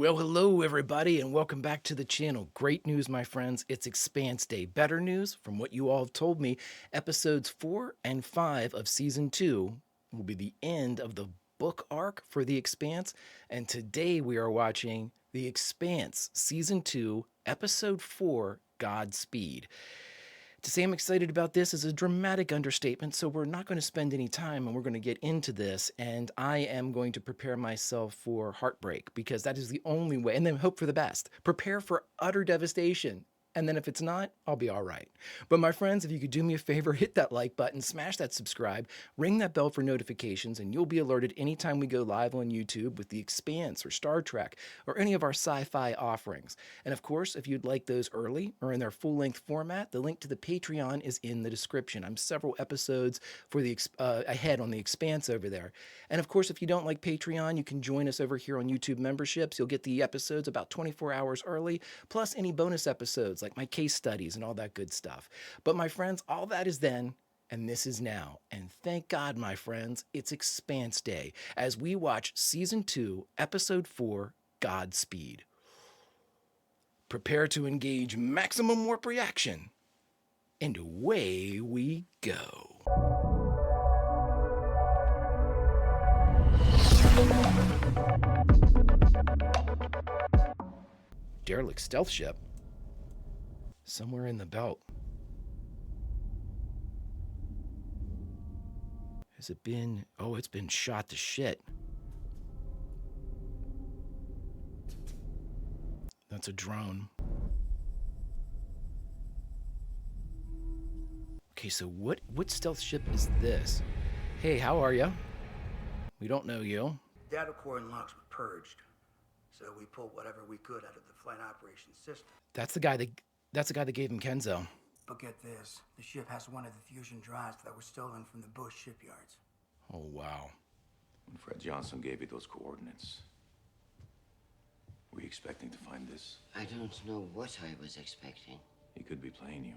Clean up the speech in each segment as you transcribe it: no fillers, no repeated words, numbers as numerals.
Well, hello everybody, and welcome back to the channel. Great news, my friends. It's Expanse Day. Better news, from what you all have told me, episodes 4 and 5 of Season 2 will be the end of the book arc for The Expanse, and today we are watching The Expanse, Season 2, Episode 4, Godspeed. To say I'm excited about this is a dramatic understatement, so we're not going to spend any time and we're going to get into this, and I am going to prepare myself for heartbreak because that is the only way, and then hope for the best. Prepare for utter devastation. And then if it's not, I'll be all right. But my friends, if you could do me a favor, hit that like button, smash that subscribe, ring that bell for notifications, and you'll be alerted anytime we go live on YouTube with The Expanse or Star Trek or any of our sci-fi offerings. And of course, if you'd like those early or in their full-length format, the link to the Patreon is in the description. I'm several episodes for the ahead on The Expanse over there. And of course, if you don't like Patreon, you can join us over here on YouTube memberships. You'll get the episodes about 24 hours early, plus any bonus episodes like my case studies and all that good stuff. But my friends, all that is then, and this is now. And thank God, my friends, it's Expanse Day as we watch Season 2, Episode 4, Godspeed. Prepare to engage maximum warp reaction, and away we go. Derelict stealth ship. Somewhere in the belt. Has it been... Oh, it's been shot to shit. That's a drone. Okay, so what stealth ship is this? Hey, how are you? We don't know you. Data core and logs were purged, so we pulled whatever we could out of the flight operations system. That's the guy that gave him Kenzo. But get this, the ship has one of the fusion drives that were stolen from the Bush shipyards. Oh, wow. When Fred Johnson gave you those coordinates, were you expecting to find this? I don't know what I was expecting. He could be playing you.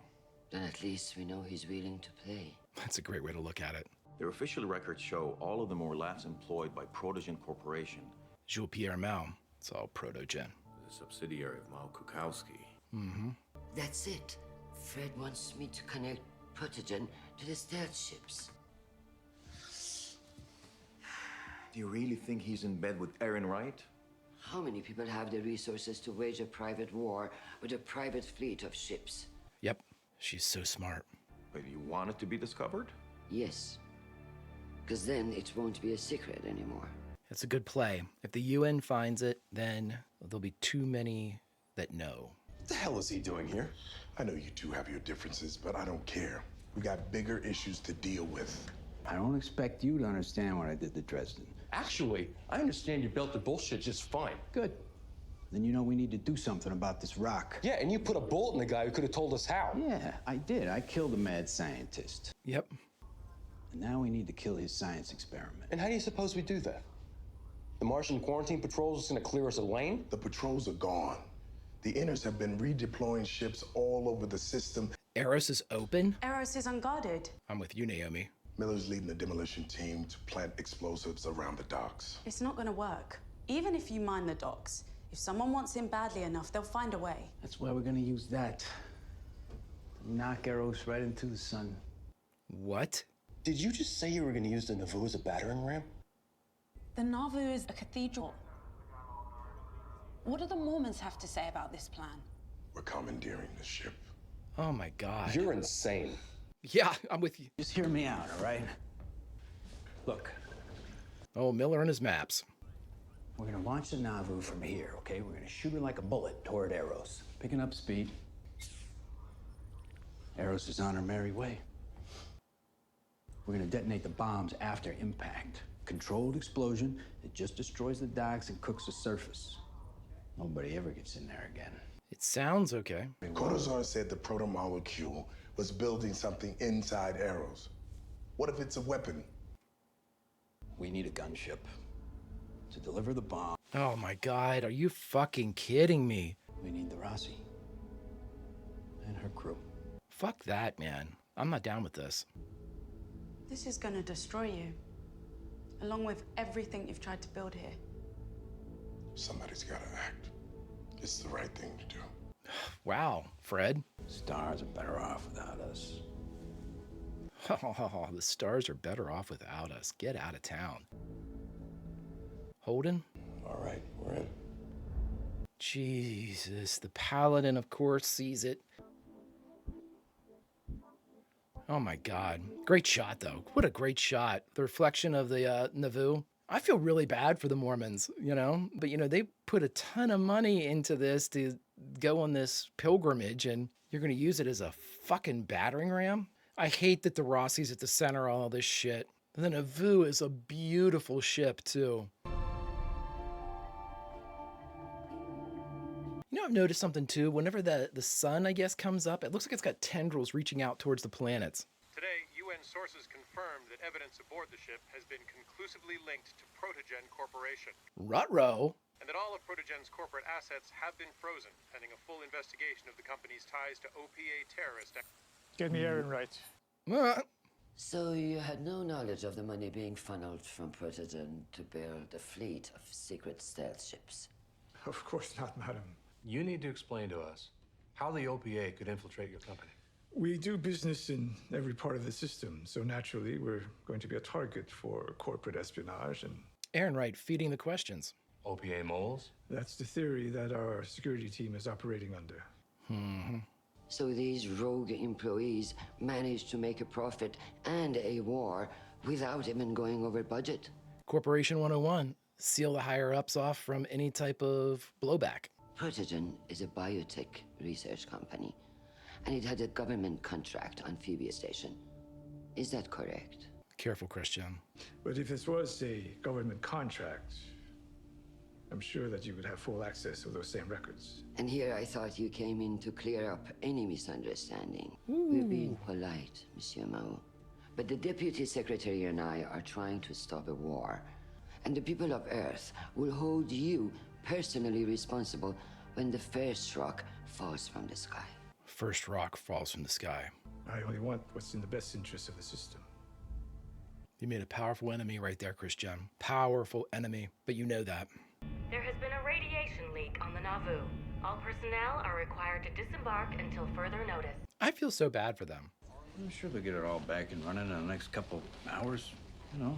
Then at least we know he's willing to play. That's a great way to look at it. Their official records show all of them were labs employed by Protogen Corporation. Jean-Pierre Mao. It's all Protogen. A subsidiary of Mao Kukowski. Mm-hmm. That's it. Fred wants me to connect Protogen to the stealth ships. Do you really think he's in bed with Erin Wright? How many people have the resources to wage a private war with a private fleet of ships? Yep. She's so smart. But you want it to be discovered? Yes. Because then it won't be a secret anymore. That's a good play. If the UN finds it, then there'll be too many that know. What the hell is he doing here? I know you two have your differences, but I don't care. We got bigger issues to deal with. I don't expect you to understand what I did to Dresden. Actually, I understand you built the bullshit just fine. Good. Then you know we need to do something about this rock. Yeah, and you put a bullet in the guy who could have told us how. Yeah, I did. I killed a mad scientist. Yep. And now we need to kill his science experiment. And how do you suppose we do that? The Martian quarantine patrol is gonna clear us a lane? The patrols are gone. The Inners have been redeploying ships all over the system. Eros is open? Eros is unguarded. I'm with you, Naomi. Miller's leading the demolition team to plant explosives around the docks. It's not going to work. Even if you mine the docks, if someone wants in badly enough, they'll find a way. That's why we're gonna use that. To knock Eros right into the sun. What? Did you just say you were gonna use the Nauvoo as a battering ram? The Nauvoo is a cathedral. What do the Mormons have to say about this plan? We're commandeering the ship. Oh my God. You're insane. Yeah, I'm with you. Just hear me out, all right? Look, Oh, Miller and his maps. we're gonna launch the Nauvoo from here, okay? We're gonna shoot her like a bullet toward Eros, picking up speed. Eros is on her merry way. We're gonna detonate the bombs after impact. Controlled explosion, it just destroys the docks and cooks the surface. Nobody ever gets in there again. It sounds okay. Cortazar said the proto-molecule was building something inside Eros. What if it's a weapon? We need a gunship to deliver the bomb. Oh my God, are you fucking kidding me? We need the Rossi and her crew. Fuck that, man. I'm not down with this. This is going to destroy you, along with everything you've tried to build here. Somebody's gotta act. It's the right thing to do. Wow, Fred. Stars are better off without us. Oh, the stars are better off without us. Get out of town. Holden? All right, we're in. Jesus, the paladin, of course, sees it. Oh my God. Great shot, though. What a great shot. The reflection of the Nauvoo. I feel really bad for the Mormons, you know? But, you know, they put a ton of money into this to go on this pilgrimage, and you're going to use it as a fucking battering ram? I hate that the Rossi's at the center of all this shit. The Nauvoo is a beautiful ship, too. You know, I've noticed something, too. Whenever the sun, I guess, comes up, it looks like it's got tendrils reaching out towards the planets. Today, UN sources confirmed that evidence aboard the ship has been conclusively linked to Protogen Corporation. Ruh-roh. And that all of Protogen's corporate assets have been frozen, pending a full investigation of the company's ties to OPA terrorist. Get me Aaron right. So you had no knowledge of the money being funneled from Protogen to build a fleet of secret stealth ships? Of course not, madam. You need to explain to us how the OPA could infiltrate your company. We do business in every part of the system, so naturally we're going to be a target for corporate espionage and... Aaron Wright feeding the questions. OPA moles? That's the theory that our security team is operating under. Mm-hmm. So these rogue employees managed to make a profit and a war without even going over budget. Corporation 101. Seal the higher-ups off from any type of blowback. Protogen is a biotech research company, and it had a government contract on Phoebe Station. Is that correct? Careful, Christian. But if this was a government contract, I'm sure that you would have full access to those same records. And here I thought you came in to clear up any misunderstanding. We're being polite, Monsieur Mao. But the Deputy Secretary and I are trying to stop a war. And the people of Earth will hold you personally responsible when the first rock falls from the sky. First rock falls from the sky. I only want what's in the best interest of the system. You made a powerful enemy right there, Christian. Powerful enemy, but you know that. There has been a radiation leak on the Nauvoo. All personnel are required to disembark until further notice. I feel so bad for them. I'm sure they'll get it all back and running in the next couple hours. You know,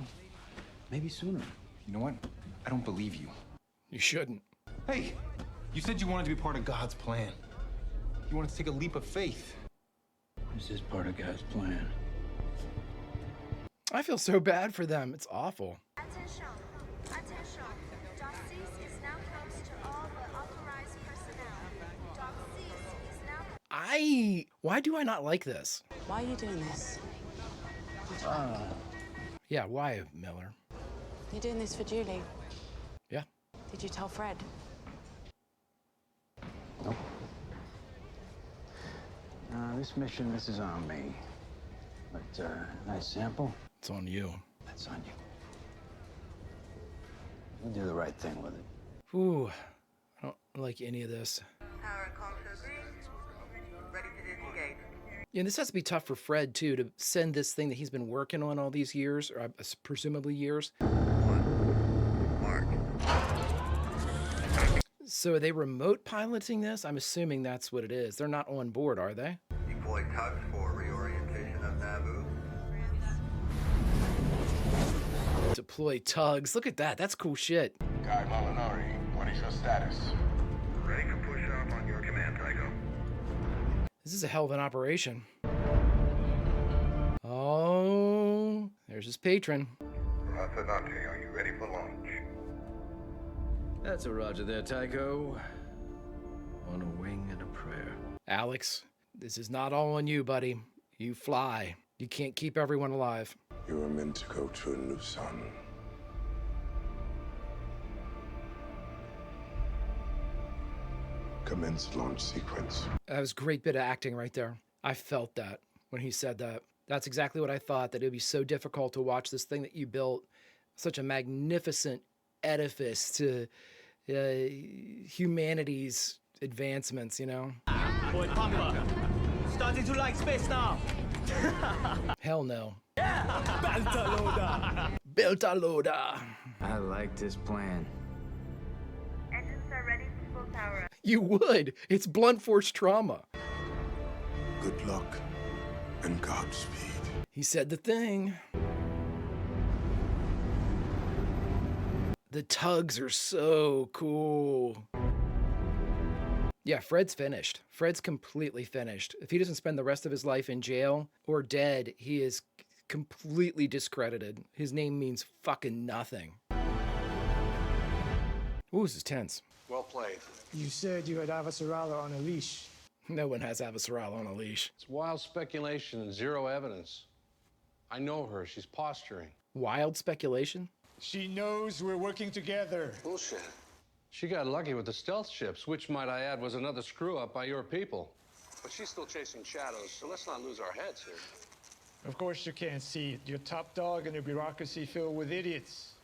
maybe sooner. You know what? I don't believe you. You shouldn't. Hey, you said you wanted to be part of God's plan. You wanted to take a leap of faith. This is part of God's plan. I feel so bad for them. It's awful. Attention. Attention. Dock 6 is now closed to all the authorized personnel. Dock 6 is now... Why do I not like this? Why are you doing this? Yeah, why, Miller? You're doing this for Julie. Yeah. Did you tell Fred? Nope. This mission, this is on me. But, nice sample. It's on you. That's on you. We'll do the right thing with it. Ooh, I don't like any of this. Power and culture agreed. Ready to disengage. Yeah, and this has to be tough for Fred, too, to send this thing that he's been working on all these years, or presumably years. Mark. So are they remote piloting this? I'm assuming that's what it is. They're not on board, are they? Deploy tugs for reorientation of Nauvoo. Deploy tugs. Look at that. That's cool shit. Guy Molinari, what is your status? Ready to push up on your command, Tycho. This is a hell of an operation. Oh, there's his patron. Rasanante, are you ready for launch? That's a roger there, Tycho. On a wing and a prayer. Alex, this is not all on you, buddy. You fly. You can't keep everyone alive. You were meant to go to a new sun. Commence launch sequence. That was a great bit of acting right there. I felt that when he said that. That's exactly what I thought, that it would be so difficult to watch this thing that you built, such a magnificent edifice to humanity's advancements, you know? Boy, Papa, starting to like space now. Hell no. Beltaloda. Beltaloda. I like this plan. You would. It's blunt force trauma. Good luck and Godspeed. He said the thing. The tugs are so cool. Yeah, Fred's finished. Fred's completely finished. If he doesn't spend the rest of his life in jail or dead, he is completely discredited. His name means fucking nothing. Ooh, this is tense. Well played. You said you had Avasarala on a leash. No one has Avasarala on a leash. It's wild speculation and zero evidence. I know her. She's posturing. Wild speculation? She knows we're working together. Bullshit. She got lucky with the stealth ships, which, might I add, was another screw-up by your people. But she's still chasing shadows, so let's not lose our heads here. Of course you can't see it. You're top dog in a bureaucracy filled with idiots.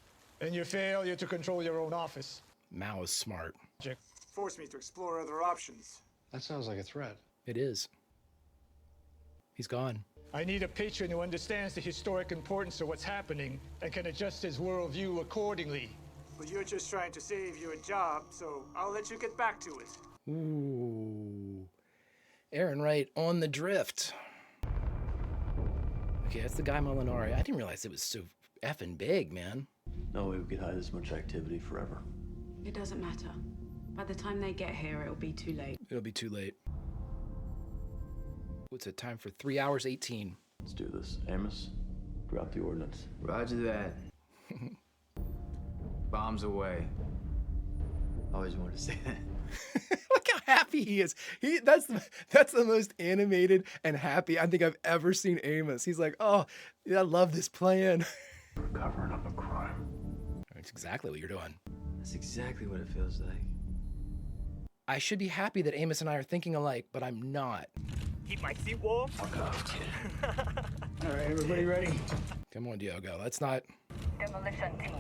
And your failure to control your own office. Mao is smart. Forced me to explore other options. That sounds like a threat. It is. He's gone. I need a patron who understands the historic importance of what's happening and can adjust his worldview accordingly. But you're just trying to save you a job, so I'll let you get back to it. Ooh. Aaron Wright on the drift. Okay, that's the guy Molinari. I didn't realize it was so effing big, man. No way we could hide this much activity forever. It doesn't matter. By the time they get here, it'll be too late. It'll be too late. What's it, time for 3 hours 18? Let's do this. Amos, drop the ordnance. Roger that. Bombs away. Always wanted to say that. Look how happy he is. That's the most animated and happy I think I've ever seen Amos. He's like, oh, yeah, I love this plan. We're covering up a crime. That's exactly what you're doing. That's exactly what it feels like. I should be happy that Amos and I are thinking alike, but I'm not. Keep my seat warm. Fuck off, kid. All right, everybody ready? Come on, Diogo. Let's not. Demolition teams.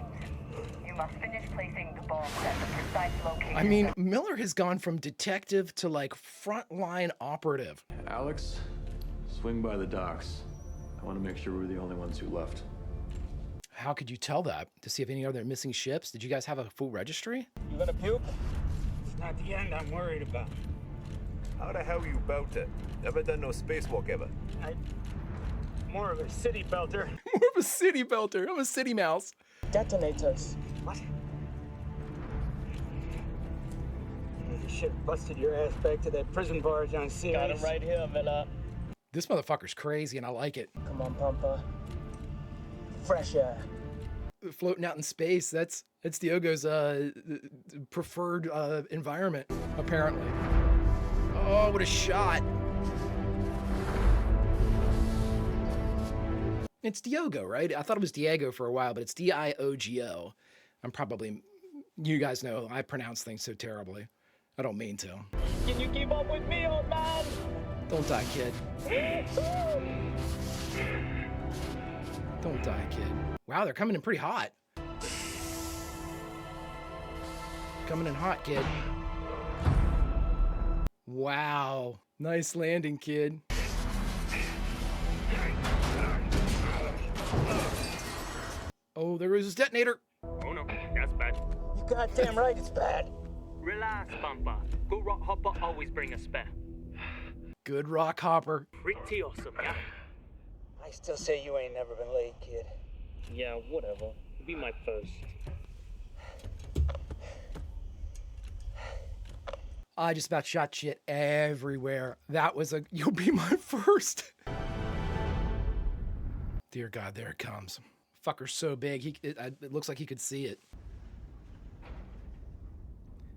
You must finish placing the bombs at the precise location. I mean, Miller has gone from detective to like frontline operative. Alex, swing by the docks. I want to make sure we're the only ones who left. How could you tell that? To see if any other missing ships? Did you guys have a full registry? You gonna puke? It's not the end I'm worried about. How the hell you about it? Never done no spacewalk ever. More of a city belter. More of a city belter. I'm a city mouse. Detonators. What? You should have busted your ass back to that prison barge on Ceres. Got him right here, Miller. This motherfucker's crazy and I like it. Come on, Pampa. Fresh air. Floating out in space, that's Diogo's preferred environment, apparently. Oh, what a shot. It's Diogo, right? I thought it was Diego for a while, but it's Diogo. You guys know I pronounce things so terribly. I don't mean to. Can you keep up with me, old man? Don't die, kid. Don't die, kid. Wow, they're coming in pretty hot. Coming in hot, kid. Wow. Nice landing, kid. Oh, there is his detonator. Oh no, that's bad. You goddamn right it's bad. Relax, Bumper. Good rock hopper always bring a spare. Good rock hopper. Pretty awesome, yeah? I still say you ain't never been late, kid. Yeah, whatever. It'll be my first. I just about shot shit everywhere. That was you'll be my first. Dear God, there it comes. Fucker's so big, it looks like he could see it.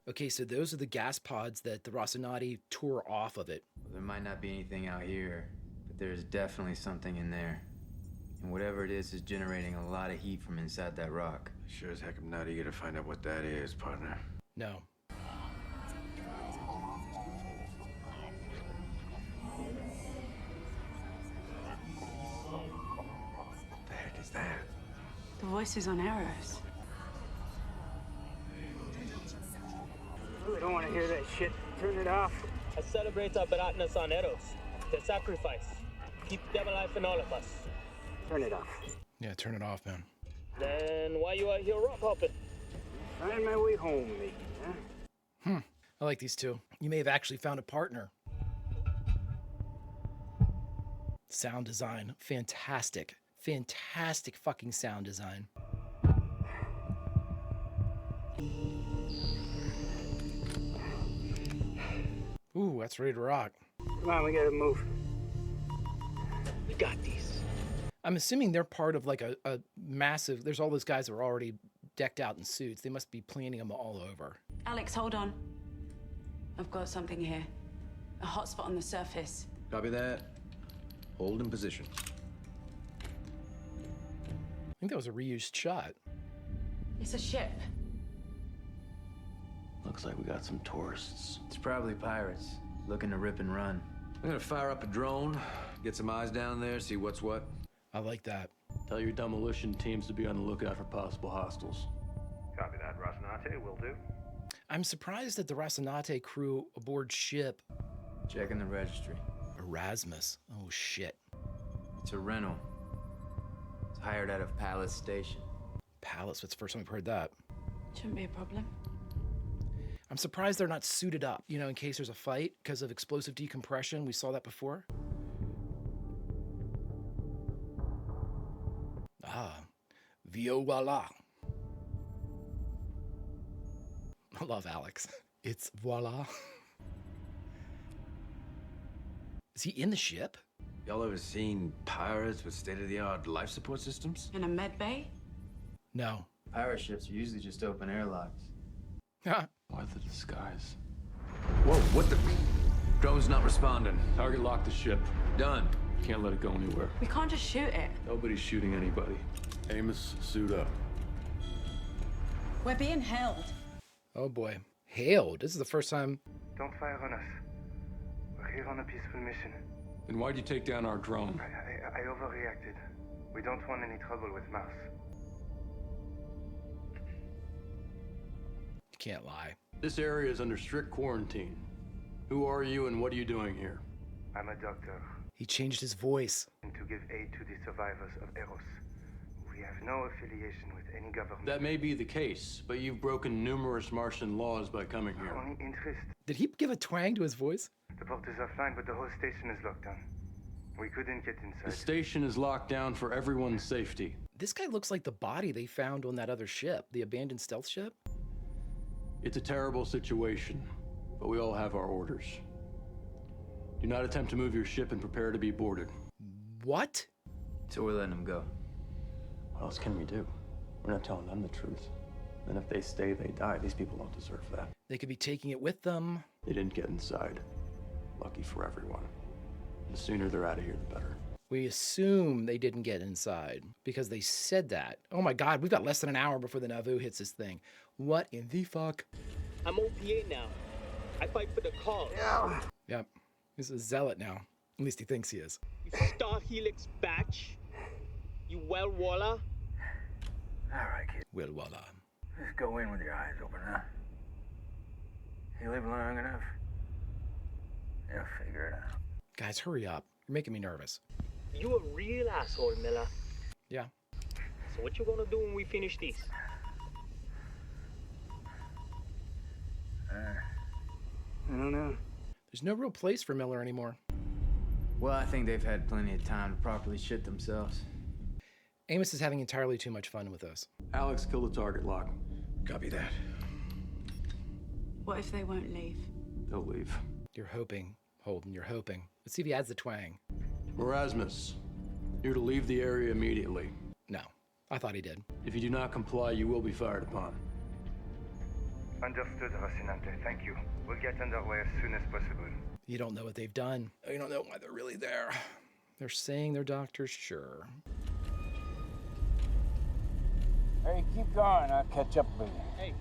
Okay, so those are the gas pods that the Rocinante tore off of it. There might not be anything out here, but there's definitely something in there. And whatever it is generating a lot of heat from inside that rock. Sure as heck I'm not eager to find out what that is, partner. No. What the heck is that? The voices on arrows. I don't want to hear that shit. Turn it off. I celebrate our brightness on Eros. The sacrifice. Keep them alive in all of us. Turn it off. Yeah, turn it off, man. Then why you out here rock hopping? Find my way home, maybe, huh? I like these two. You may have actually found a partner. Sound design, fantastic. Fantastic fucking sound design. Ooh, that's ready to rock. Come on, we gotta move. We got these. I'm assuming they're part of like a massive, there's all those guys that are already decked out in suits. They must be planning them all over. Alex, hold on. I've got something here. A hotspot on the surface. Copy that. Hold in position. I think that was a reused shot. It's a ship. Looks like we got some tourists. It's probably pirates looking to rip and run. I'm gonna fire up a drone, get some eyes down there, see what's what. I like that. Tell your demolition teams to be on the lookout for possible hostiles. Copy that, Rocinante. Will do. I'm surprised that the Rocinante crew aboard ship. Checking the registry. Erasmus. Oh, shit. It's a rental. It's hired out of Palace Station. Palace? What's the first time we've heard that? Shouldn't be a problem. I'm surprised they're not suited up, you know, in case there's a fight because of explosive decompression. We saw that before. Ah, voila. I love Alex. It's voila. Is he in the ship? Y'all ever seen pirates with state-of-the-art life support systems? In a med bay? No. Pirate ships are usually just open airlocks. Why the disguise? Whoa, what the? Drone's not responding. Target lock the ship. Done. Can't let it go anywhere. We can't just shoot it. Nobody's shooting anybody. Amos, suit up. We're being held. Oh boy. Hailed. This is the first time. Don't fire on us. We're here on a peaceful mission. Then why'd you take down our drone? I overreacted. We don't want any trouble with Mars. You can't lie. This area is under strict quarantine. Who are you and what are you doing here? I'm a doctor. He changed his voice. To give aid to the survivors of Eros. We have no affiliation with any government. That may be the case, but you've broken numerous Martian laws by coming here. Only interest. Did he give a twang to his voice? The port is offline, but the whole station is locked down. We couldn't get inside. The station is locked down for everyone's safety. This guy looks like the body they found on that other ship, the abandoned stealth ship. It's a terrible situation, but we all have our orders. Do not attempt to move your ship and prepare to be boarded. What? So we're letting them go. What else can we do? We're not telling them the truth. And if they stay, they die. These people don't deserve that. They could be taking it with them. They didn't get inside. Lucky for everyone. The sooner they're out of here, the better. We assume they didn't get inside because they said that. Oh my God, we've got less than an hour before the Nauvoo hits this thing. What in the fuck? I'm OPA now. I fight for the cause. Yeah. Yep. He's a zealot now. At least he thinks he is. You Star Helix batch. You well walla. All right, kid. Well, voila. Just go in with your eyes open, huh? You live long enough, you'll figure it out. Guys, hurry up. You're making me nervous. You a real asshole, Miller. Yeah. So what you gonna do when we finish this? I don't know. There's no real place for Miller anymore. Well, I think they've had plenty of time to properly shit themselves. Amos is having entirely too much fun with us. Alex, kill the target lock. Copy that. What if they won't leave? They'll leave. You're hoping, Holden, you're hoping. Let's see if he adds the twang. Erasmus, you're to leave the area immediately. No, I thought he did. If you do not comply, you will be fired upon. Understood, Rocinante. Thank you. We'll get underway as soon as possible. You don't know what they've done. You don't know why they're really there. They're saying they're doctors, sure. Hey, keep going. I'll catch up with you. Hey,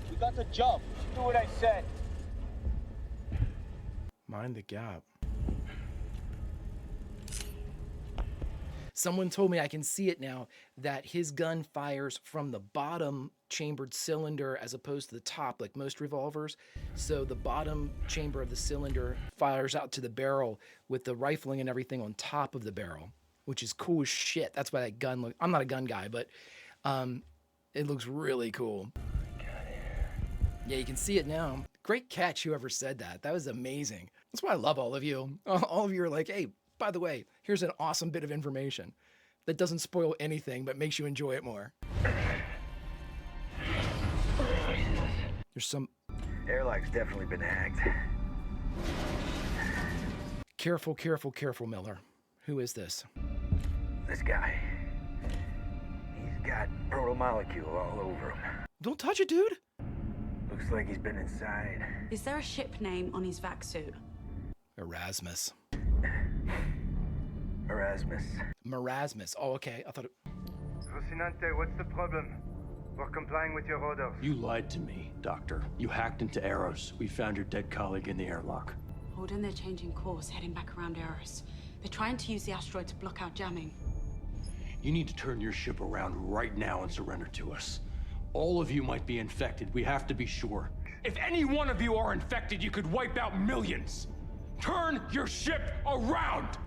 we got the job. Do what I said. Mind the gap. Someone told me, I can see it now, that his gun fires from the bottom chambered cylinder as opposed to the top, like most revolvers. So the bottom chamber of the cylinder fires out to the barrel with the rifling and everything on top of the barrel, which is cool as shit. That's why that gun looks... I'm not a gun guy, but it looks really cool. Yeah, you can see it now. Great catch, whoever said that. That was amazing. That's why I love all of you. All of you are like, hey, by the way, here's an awesome bit of information that doesn't spoil anything but makes you enjoy it more. There's some... Airlock's definitely been hacked. Careful, careful, careful, Miller. Who is this? This guy. He's got proto-molecule all over him. Don't touch it, dude. Looks like he's been inside. Is there a ship name on his vac suit? Erasmus. Erasmus. Marasmus. Oh, okay. I thought it... Rocinante, what's the problem? We're complying with your orders. You lied to me, Doctor. You hacked into Eros. We found your dead colleague in the airlock. Holden, they're changing course, heading back around Eros. They're trying to use the asteroid to block out jamming. You need to turn your ship around right now and surrender to us. All of you might be infected. We have to be sure. If any one of you are infected, you could wipe out millions. Turn your ship around!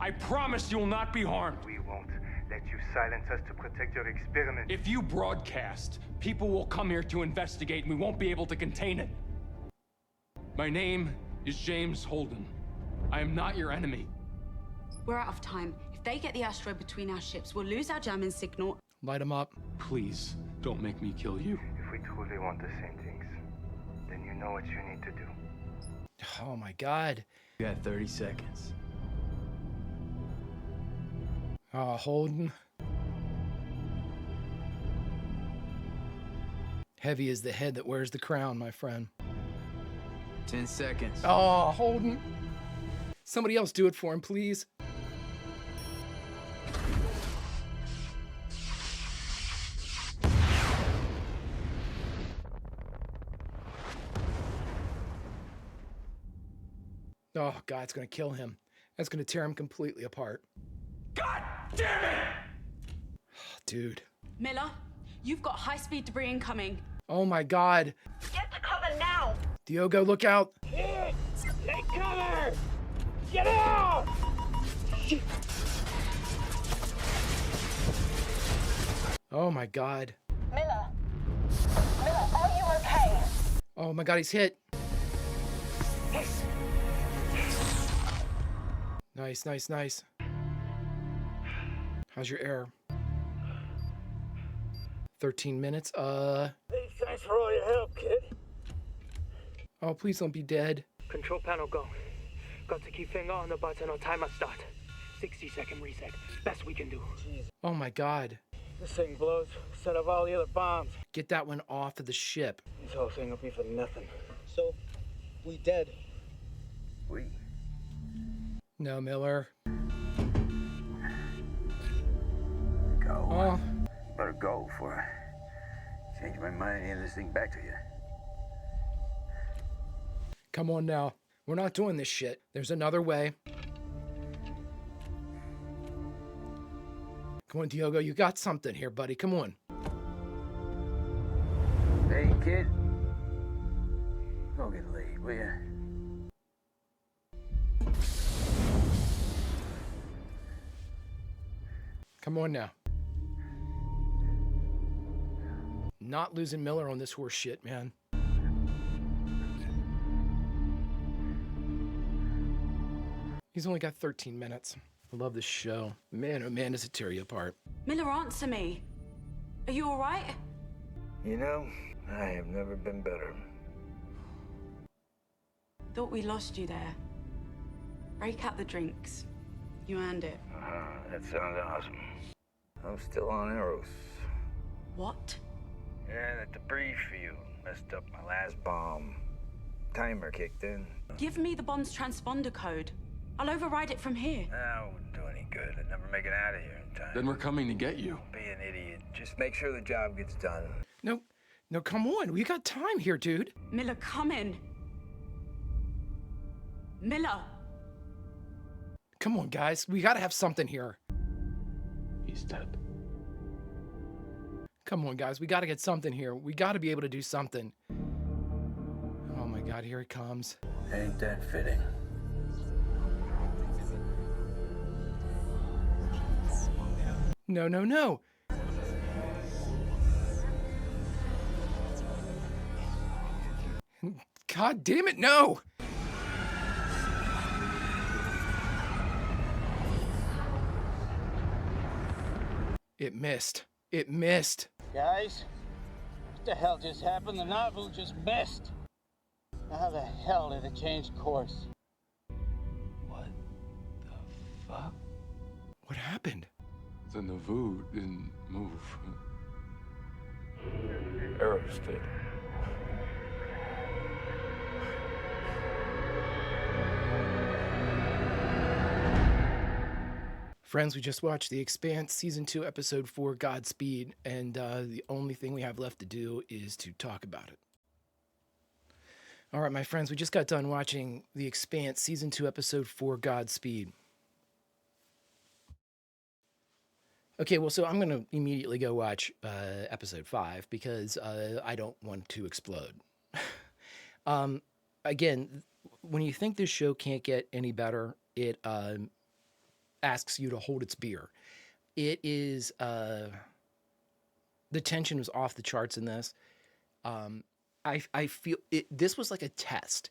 I promise you will not be harmed. We won't let you silence us to protect your experiment. If you broadcast, people will come here to investigate and we won't be able to contain it. My name is James Holden. I am not your enemy. We're out of time. If they get the asteroid between our ships, we'll lose our jamming signal. Light him up. Please, don't make me kill you. If we truly want the same things, then you know what you need to do. Oh my God. You got 30 seconds. Oh, Holden. Heavy is the head that wears the crown, my friend. 10 seconds. Oh, Holden. Somebody else do it for him, please. Oh, God, it's going to kill him. That's going to tear him completely apart. God damn it! Dude. Miller, you've got high-speed debris incoming. Oh, my God. Get to cover now! Diogo, look out. Hit! Take cover! Get out! Oh, my God. Miller, are you okay? Oh, my God, he's hit. Nice, nice, nice. How's your air? 13 minutes. Hey, thanks for all your help, kid. Oh, please don't be dead. Control panel go. Got to keep finger on the button or timer start. 60-second reset. Best we can do. Oh my God. This thing blows. Set off all the other bombs. Get that one off of the ship. This whole thing will be for nothing. So, we dead. We? No, Miller. Go. Oh. Better go before I change my mind and hand this thing back to you. Come on now. We're not doing this shit. There's another way. Come on, Diogo. You got something here, buddy. Come on. Hey, kid. Go get laid, will ya? Come on now. Not losing Miller on this horse shit, man. He's only got 13 minutes. I love this show. Man, oh man, does it tear you apart. Miller, answer me. Are you all right? You know, I have never been better. Thought we lost you there. Break out the drinks. You earned it. That sounds awesome. I'm still on Eros. What? Yeah, that debris field messed up my last bomb. Timer kicked in. Give me the bomb's transponder code. I'll override it from here. That wouldn't do any good. I'd never make it out of here in time. Then we're coming to get you. Be an idiot. Just make sure the job gets done. No, come on. We got time here, dude. Miller, come in. Miller. Come on, guys. We gotta have something here. He's dead. Come on, guys. We gotta get something here. We gotta be able to do something. Oh my God, here it comes. Ain't that fitting? No, no, no. God damn it, no! It missed. It missed. Guys, what the hell just happened? The Nauvoo just missed. How the hell did it change course? What the fuck? What happened? The Nauvoo didn't move. Arrows did. Friends, we just watched The Expanse, Season 2, Episode 4, Godspeed, and the only thing we have left to do is to talk about it. All right, my friends, we just got done watching The Expanse, Season 2, Episode 4, Godspeed. Okay, well, so I'm going to immediately go watch Episode 5 because I don't want to explode. Again, when you think this show can't get any better, it asks you to hold its beer. It is, the tension was off the charts in this. I feel this was like a test.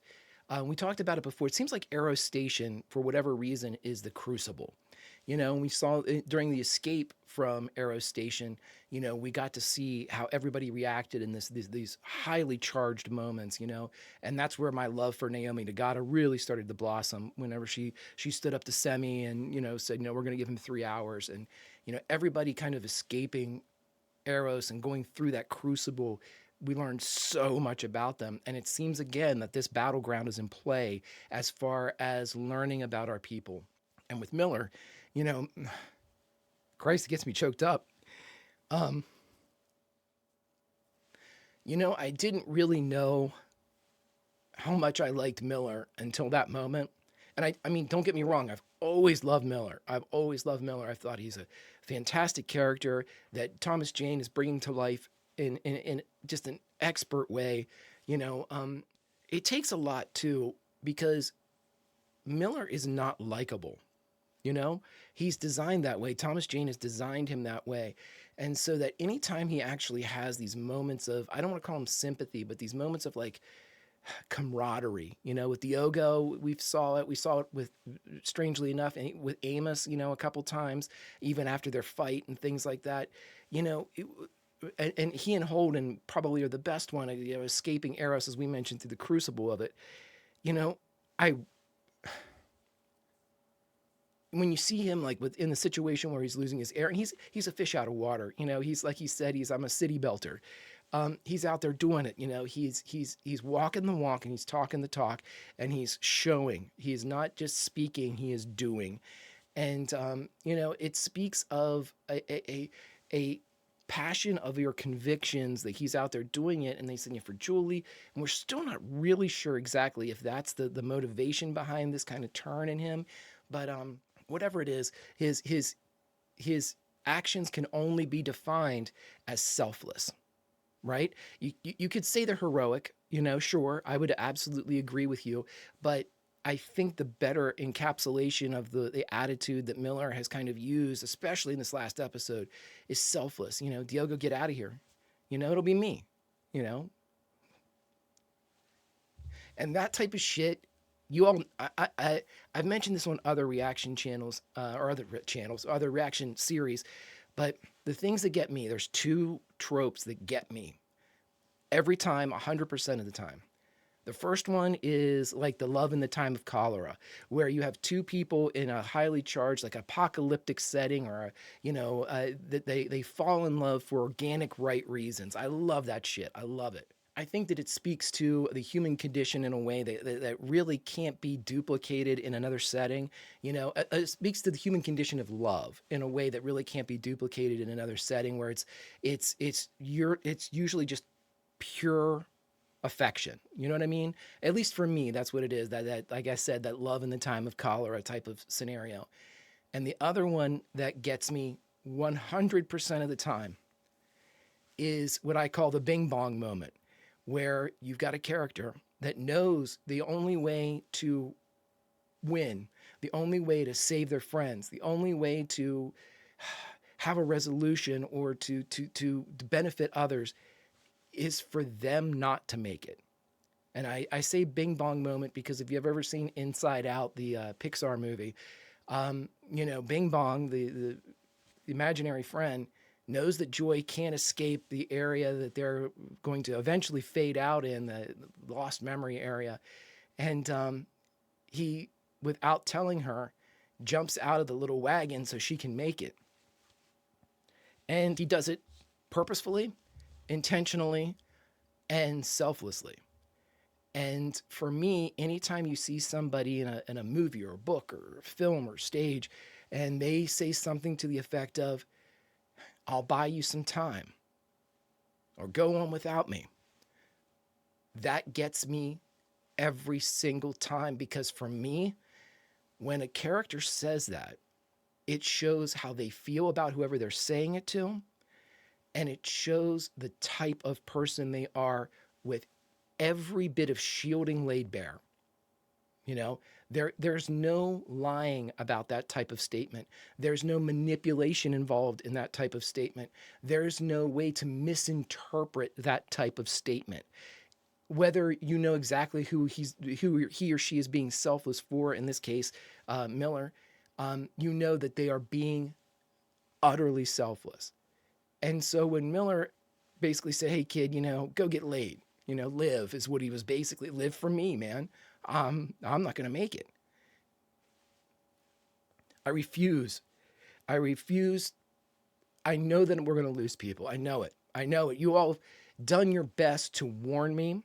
We talked about it before. It seems like Arrow Station, for whatever reason, is the crucible. You know, and we saw it during the escape from Arrow Station, you know, we got to see how everybody reacted in these highly charged moments, you know, and that's where my love for Naomi Nagata really started to blossom whenever she stood up to Semi and, you know, said, you know, we're going to give him 3 hours. And, you know, everybody kind of escaping Eros and going through that crucible. We learned so much about them. And it seems again that this battleground is in play as far as learning about our people. And with Miller, you know, Christ, it gets me choked up. You know, I didn't really know how much I liked Miller until that moment. And I mean, don't get me wrong. I've always loved Miller. I've thought he's a fantastic character that Thomas Jane is bringing to life in just an expert way. You know, it takes a lot too, because Miller is not likable. You know, he's designed that way. Thomas Jane has designed him that way. And so that anytime he actually has these moments of, I don't want to call them sympathy, but these moments of like camaraderie, you know, with Diogo, we saw it with, strangely enough, with Amos, you know, a couple times, even after their fight and things like that, you know, and he and Holden probably are the best one, you know, escaping Eros, as we mentioned, through the crucible of it. You know, when you see him like within the situation where he's losing his air, and he's a fish out of water, you know, he's like he said, I'm a city belter. He's out there doing it, you know, he's walking the walk and he's talking the talk and he's showing. He is not just speaking, he is doing. And, you know, it speaks of a passion of your convictions that he's out there doing it, and they send you for Julie. And we're still not really sure exactly if that's the motivation behind this kind of turn in him. But, whatever it is, his actions can only be defined as selfless, right? You could say they're heroic, you know, sure, I would absolutely agree with you, but I think the better encapsulation of the attitude that Miller has kind of used, especially in this last episode, is selfless. You know, Diogo, get out of here. You know, it'll be me, you know? And that type of shit, you all, I've mentioned this on other reaction channels, or other reaction series, but the things that get me, there's 2 tropes that get me every time, 100% of the time. The first one is like the love in the time of cholera, where you have 2 people in a highly charged, like apocalyptic setting, or, you know, that they fall in love for organic right reasons. I love that shit. I love it. I think that it speaks to the human condition in a way that really can't be duplicated in another setting. You know, it speaks to the human condition of love in a way that really can't be duplicated in another setting, where it's usually just pure affection. You know what I mean? At least for me, that's what it is. That like I said, that love in the time of cholera type of scenario. And the other one that gets me 100% of the time is what I call the bing bong moment, where you've got a character that knows the only way to win, the only way to save their friends, the only way to have a resolution or to benefit others is for them not to make it. And I say bing bong moment because if you've ever seen Inside Out, the Pixar movie, you know, Bing Bong, the imaginary friend, knows that Joy can't escape the area that they're going to eventually fade out in, the lost memory area. And he, without telling her, jumps out of the little wagon so she can make it. And he does it purposefully, intentionally, and selflessly. And for me, anytime you see somebody in a movie or a book or a film or stage, and they say something to the effect of, I'll buy you some time, or go on without me, that gets me every single time, because for me, when a character says that, it shows how they feel about whoever they're saying it to, and it shows the type of person they are, with every bit of shielding laid bare. You know, there's no lying about that type of statement. There's no manipulation involved in that type of statement. There's no way to misinterpret that type of statement. Whether you know exactly who he or she is being selfless for, in this case, Miller, you know that they are being utterly selfless. And so when Miller basically said, hey kid, you know, go get laid, you know, live, is what he was basically, live for me, man. I'm not going to make it. I refuse. I know that we're going to lose people. I know it. You all have done your best to warn me,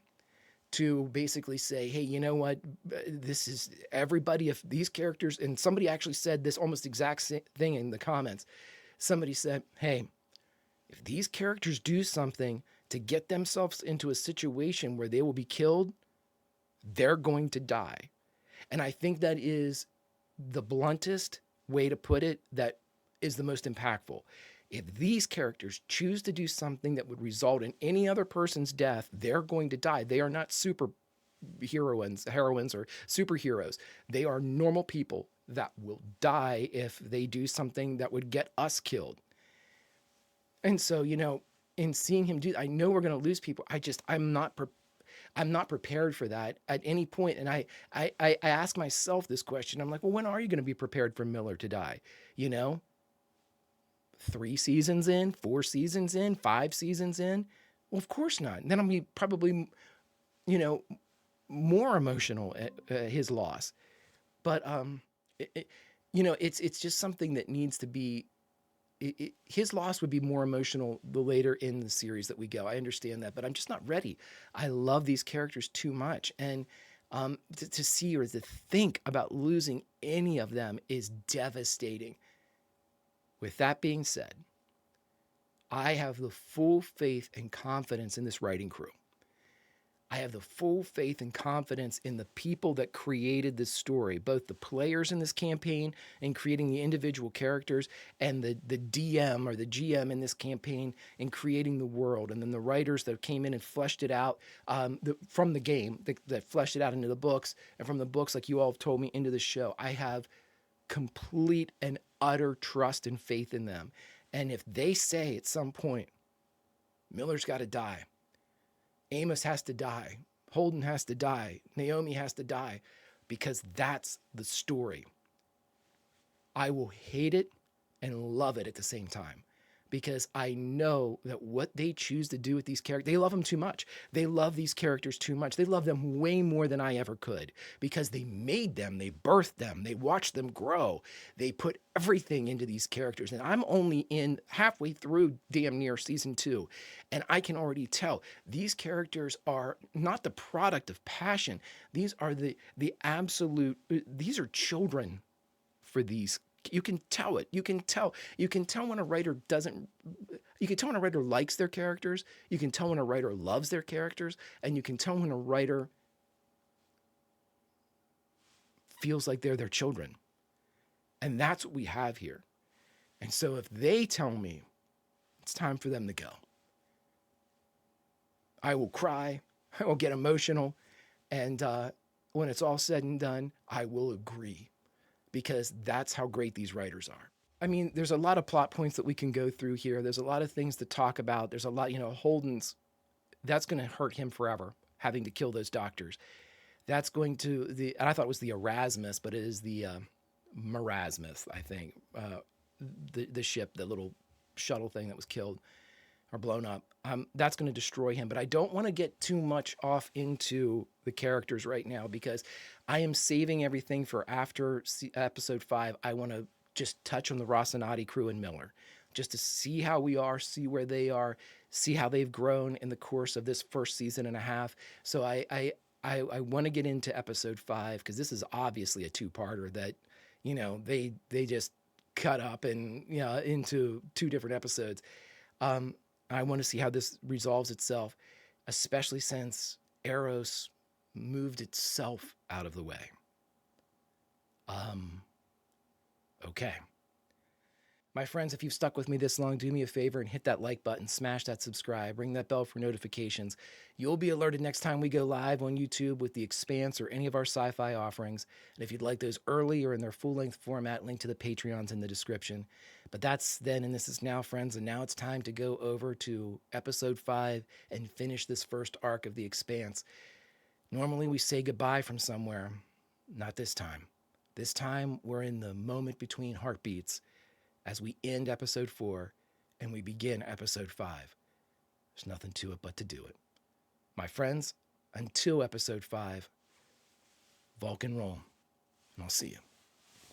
to basically say, hey, you know what? This is everybody. If these characters, and somebody actually said this almost exact thing in the comments. Somebody said, hey, if these characters do something to get themselves into a situation where they will be killed, they're going to die. And I think that is the bluntest way to put it, that is the most impactful. If these characters choose to do something that would result in any other person's death, they're going to die. They are not heroines, or superheroes. They are normal people that will die if they do something that would get us killed. And so, you know, in seeing him do, I know we're going to lose people. I'm not prepared for that at any point. And I ask myself this question. I'm like, well, when are you going to be prepared for Miller to die? You know, 3 seasons in, 4 seasons in, 5 seasons in? Well, of course not. And then I'll be probably, you know, more emotional at his loss. But, you know, it's just something that needs to be, his loss would be more emotional the later in the series that we go. I understand that, but I'm just not ready. I love these characters too much. And to see or to think about losing any of them is devastating. With that being said, I have the full faith and confidence in this writing crew. I have the full faith and confidence in the people that created this story, both the players in this campaign and creating the individual characters, and the DM or the GM in this campaign in creating the world, and then the writers that came in and fleshed it out from the game, that fleshed it out into the books, and from the books, like you all have told me, into the show. I have complete and utter trust and faith in them. And if they say at some point, Miller's got to die, Amos has to die, Holden has to die, Naomi has to die, because that's the story, I will hate it and love it at the same time, because I know that what they choose to do with these characters, they love them too much. They love these characters too much. They love them way more than I ever could, because they made them, they birthed them, they watched them grow. They put everything into these characters. And I'm only in halfway through damn near season 2. And I can already tell these characters are not the product of passion. These are the absolute, these are children for these. You can tell it. You can tell when a writer doesn't, you can tell when a writer likes their characters. You can tell when a writer loves their characters. And you can tell when a writer feels like they're their children. And that's what we have here. And so if they tell me it's time for them to go, I will cry. I will get emotional. And when it's all said and done, I will agree, because that's how great these writers are. I mean, there's a lot of plot points that we can go through here. There's a lot of things to talk about. There's a lot, you know, Holden's, that's going to hurt him forever. having to kill those doctors. That's going to and I thought it was the Erasmus, but it is the Marasmus, I think. The ship, the little shuttle thing that was killed or blown up. That's going to destroy him. But I don't want to get too much off into the characters right now because I am saving everything for after episode 5. I want to just touch on the Rocinante crew and Miller, just to see how we are, see where they are, see how they've grown in the course of this first season and a half. So I want to get into episode 5 because this is obviously a two-parter that, you know, they just cut up and, you know, into 2 different episodes. I want to see how this resolves itself, especially since Eros moved itself out of the way. Okay. My friends, if you've stuck with me this long, do me a favor and hit that like button, smash that subscribe, ring that bell for notifications. You'll be alerted next time we go live on YouTube with The Expanse or any of our sci-fi offerings. And if you'd like those early or in their full-length format, link to the Patreons in the description. But that's then and this is now, friends, and now it's time to go over to episode 5 and finish this first arc of The Expanse. Normally we say goodbye from somewhere. Not this time. This time we're in the moment between heartbeats as we end episode 4 and we begin episode 5. There's nothing to it but to do it. My friends, until episode 5, Vulcan roll, and I'll see you.